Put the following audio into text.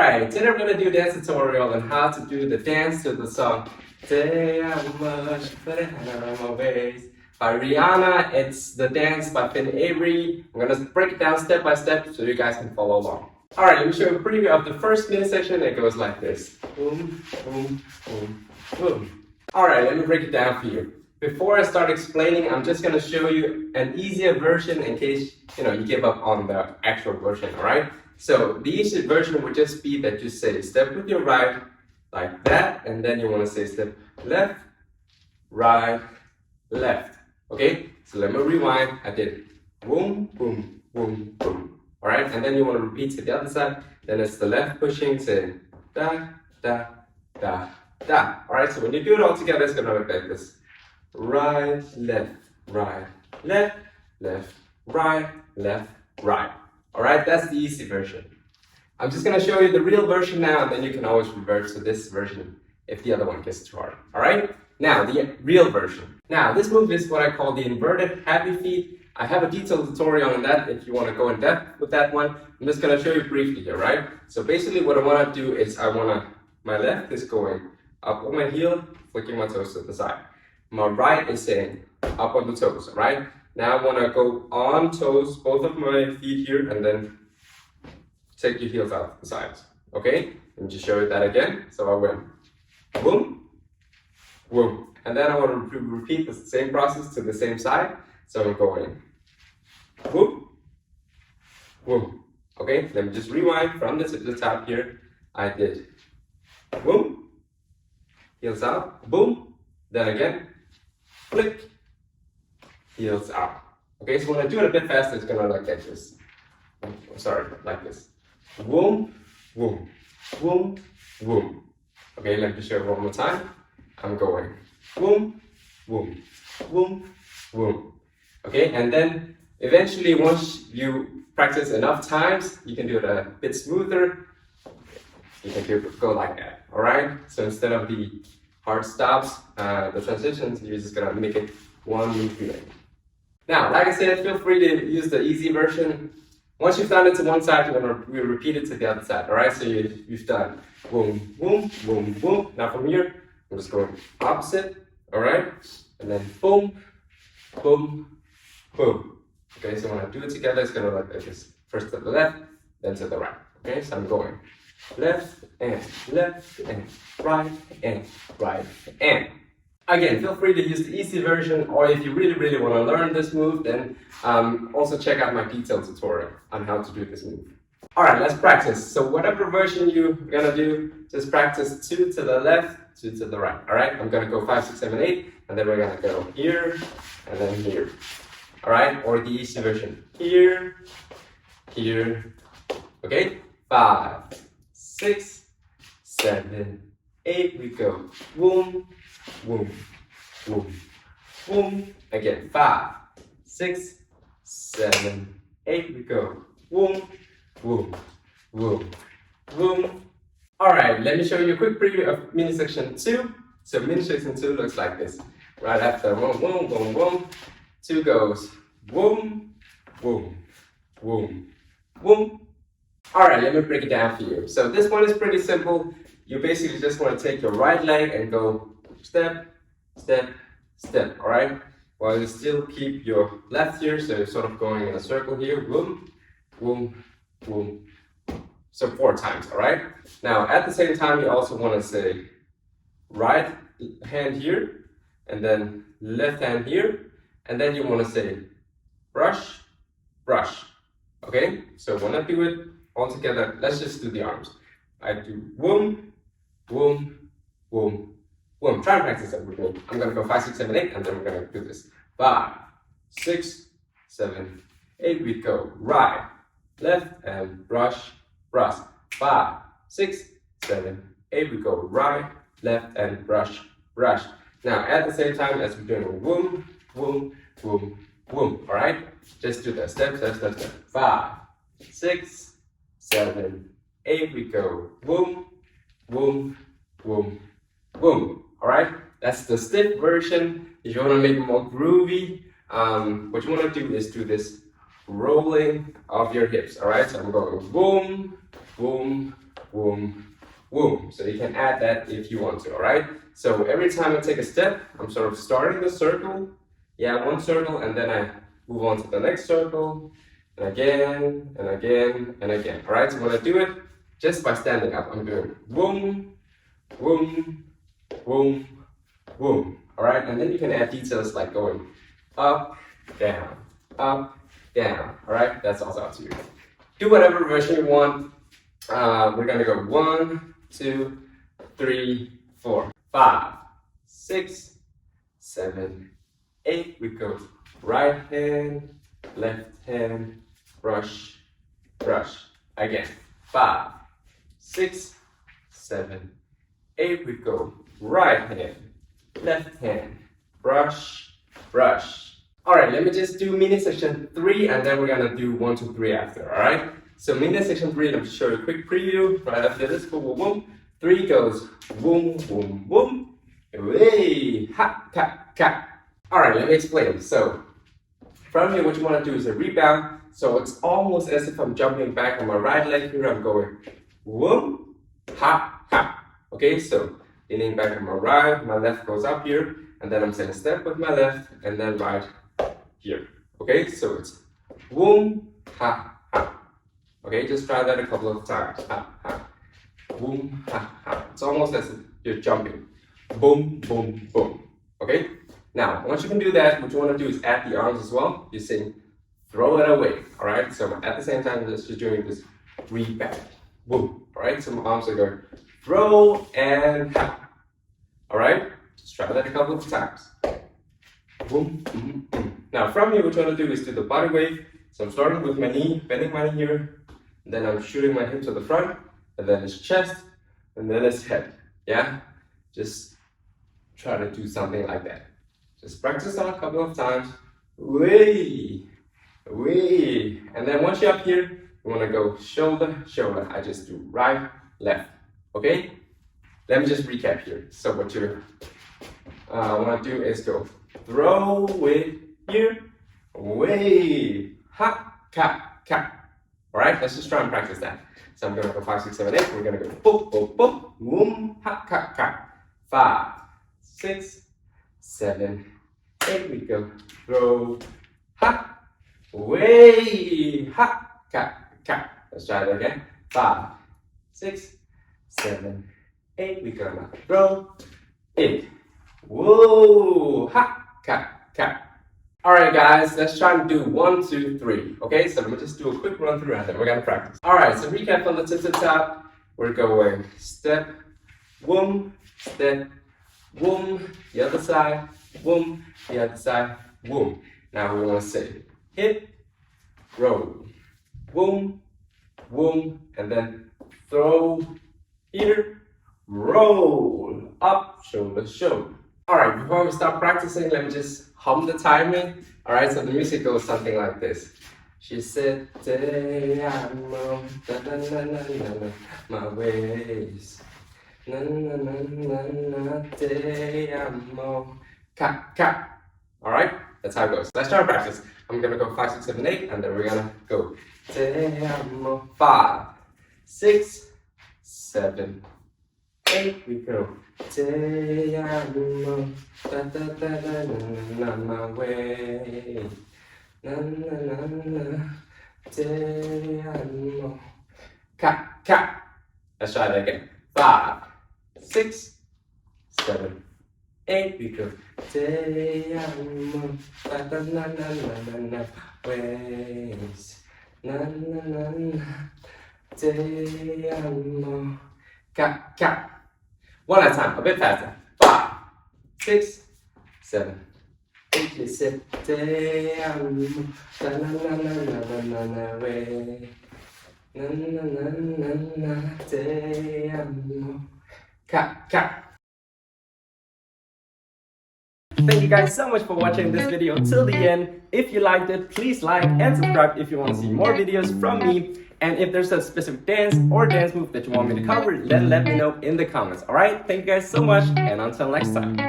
Alright, today we're going to do a dance tutorial on how to do the dance to the song Say I'm much better than my ways by Rihanna. It's the dance by Finn Avery. I'm going to break it down step by step so you guys can follow along. Alright, let me show you a preview of the first mini section. It goes like this. Boom, boom, boom, boom. Alright, let me break it down for you. Before I start explaining, I'm just going to show you an easier version in case you give up on the actual version, alright? So the easier version would just be that you say step with your right like that, and then you want to say step left, right, left. Okay? So let me rewind. I did boom, boom, boom, boom. Alright? And then you want to repeat to the other side. Then it's the left pushing, saying da, da, da, da. Alright? So when you do it all together, it's going to look like this. Right, left, right, left, left, right, left, right. Alright, that's the easy version. I'm just going to show you the real version now, and then you can always revert to this version if the other one gets too hard. Alright? Now, the real version. Now, this move is what I call the inverted happy feet. I have a detailed tutorial on that if you want to go in depth with that one. I'm just going to show you briefly here, right? So basically what I want to do is my left is going up on my heel, flicking my toes to the side. My right is saying up on the toes, right? Now I want to go on toes, both of my feet here, and then take your heels out to the sides. Okay? Let me just show you that again. So I went boom, boom. And then I want to repeat the same process to the same side. So I'm going boom, boom. Okay? Let me just rewind from this to the top here. I did boom, heels out, boom. Then again, flick, heels out. Okay, so when I do it a bit faster, it's gonna look like this. Sorry, like this. Boom, boom, boom, boom. Okay, let me show you one more time. I'm going boom, boom, boom, boom. Okay, and then eventually, once you practice enough times, you can do it a bit smoother. You can go like that. All right. So instead of the hard stops, the transitions, you're just gonna make it one repeat. Now, like I said, feel free to use the easy version. Once you've done it to one side, you're gonna repeat it to the other side. All right, so you've done boom, boom, boom, boom. Now from here, I'm just going opposite. All right, and then boom, boom, boom. Okay, so when I do it together, it's gonna look like this. First to the left, then to the right. Okay, so I'm going left and right and right and. Again, feel free to use the easy version, or if you really want to learn this move, then also check out my detailed tutorial on how to do this move. Alright, let's practice. So whatever version you're gonna do, just practice 2 to the left, 2 to the right. Alright, I'm gonna go 5, 6, 7, 8, and then we're gonna go here, and then here. Alright, or the easy version. Here, here, okay? 5, 6, 7, 8, we go. Boom, boom, boom, boom. Again, 5, 6, 7, 8, we go. Boom, boom, boom, boom. Alright, let me show you a quick preview of mini section 2. So mini section 2 looks like this. Right after boom, boom, boom, boom, 2 goes boom, boom, boom, boom. Alright, let me break it down for you. So this one is pretty simple. You basically just want to take your right leg and go step, step, step, alright? While you still keep your left here, so you're sort of going in a circle here. Boom, boom, boom. So 4 times, alright? Now, at the same time, you also want to say right hand here, and then left hand here, and then you want to say brush, brush. Okay? So when I do it all together, let's just do the arms. I do boom, boom, boom, boom. Try and practice that with me. I'm going to go 5, 6, 7, 8, and then we're going to do this. 5, 6, 7, 8. We go right, left, and brush, brush. 5, 6, 7, 8. We go right, left, and brush, brush. Now, at the same time as we're doing boom, boom, boom, boom. All right? Just do that. Step, step, step, step. 5, 6, 7, 8. We go boom, boom, boom, boom. All right? That's the stiff version. If you want to make it more groovy, what you want to do is do this rolling of your hips. All right? So I'm going boom, boom, boom, boom. So you can add that if you want to, all right? So every time I take a step, I'm sort of starting the circle. Yeah, one circle, and then I move on to the next circle, and again, and again, and again. All right, so when I do it, just by standing up, I'm doing boom, boom, boom, boom. All right, and then you can add details like going up, down, up, down. All right, that's also up to you. Do whatever version you want. We're gonna go 1, 2, 3, 4, 5, 6, 7, 8. We go right hand, left hand, brush, brush. Again, 5, 6, 7, 8. We go right hand, left hand, brush, brush. All right, let me just do mini section 3, and then we're gonna do 1, 2, 3 after. All right. So mini section 3, let me show you a quick preview. Right after this, boom, boom, boom. 3 goes boom, boom, boom. Way, ha, ka, ka. All right, let me explain. So from here, what you want to do is a rebound. So it's almost as if I'm jumping back on my right leg here. I'm going boom, ha, ha. Okay, so leaning back on my right, my left goes up here, and then I'm saying step with my left, and then right here. Okay, so it's boom, ha, ha. Okay, just try that a couple of times. Ha, ha. Boom, ha, ha. It's almost as if you're jumping. Boom, boom, boom. Okay? Now, once you can do that, what you want to do is add the arms as well. You're saying, throw it away. Alright? So at the same time, just doing this rebound. Boom. Alright? So my arms are going throw and ha. Alright? Just try that a couple of times. Boom, boom, boom. Now, from here, what you want to do is do the body wave. So I'm starting with my knee, bending my knee here. And then I'm shooting my hip to the front. And then it's chest. And then it's head. Yeah? Just try to do something like that. Just practice that a couple of times. Way, way. And then once you're up here, you want to go shoulder, shoulder. I just do right, left. Okay? Let me just recap here. So what you want to do is go throw it here, way, ha, ka, ka. All right? Let's just try and practice that. So I'm going to go 5, 6, 7, 8. We're going to go boom, boom, boom, boom, ha, ka, ka. 5, 6, 7, 8. We go throw, ha, way, ha, ka, ka. Let's try that again. 5, 6, 7, 8. We go now. Throw it. Whoa, ha, ka, ka. All right, guys, let's try and do 1, 2, 3. Okay, so let me just do a quick run through and then we're gonna practice. All right, so recap from the tip to top. We're going step, boom, step, boom, the other side, boom, the other side, boom. Now we want to say hip, roll, boom, boom, and then throw here, roll, up, shoulder, shoulder. All right, before we start practicing, let me just hum the timing. All right, so the music goes something like this. She said, "Te amo, da na na na na na, my ways. Na na na na na, te amo, ka ka." All right, that's how it goes. Let's try and practice. I'm gonna go 5, 6, 7, 8, and then we're gonna go te amo. 5, 6, 7, 8. We go te amo, da da da da na na my way. Na na na na, te amo, ka ka. Let's try that again. 5, 6, 7, 8. We go te amo, da da na na na na na ways. Na na na na, te amo, ka ka. One at a time, a bit faster. 5, 6, 7, 8. You said, te amo, na na na na na na na way. Na na na na na, te amo, ka ka. Thank you guys so much for watching this video till the end. If you liked it, please like and subscribe if you want to see more videos from me. And if there's a specific dance or dance move that you want me to cover, then let me know in the comments. Alright, thank you guys so much, and until next time.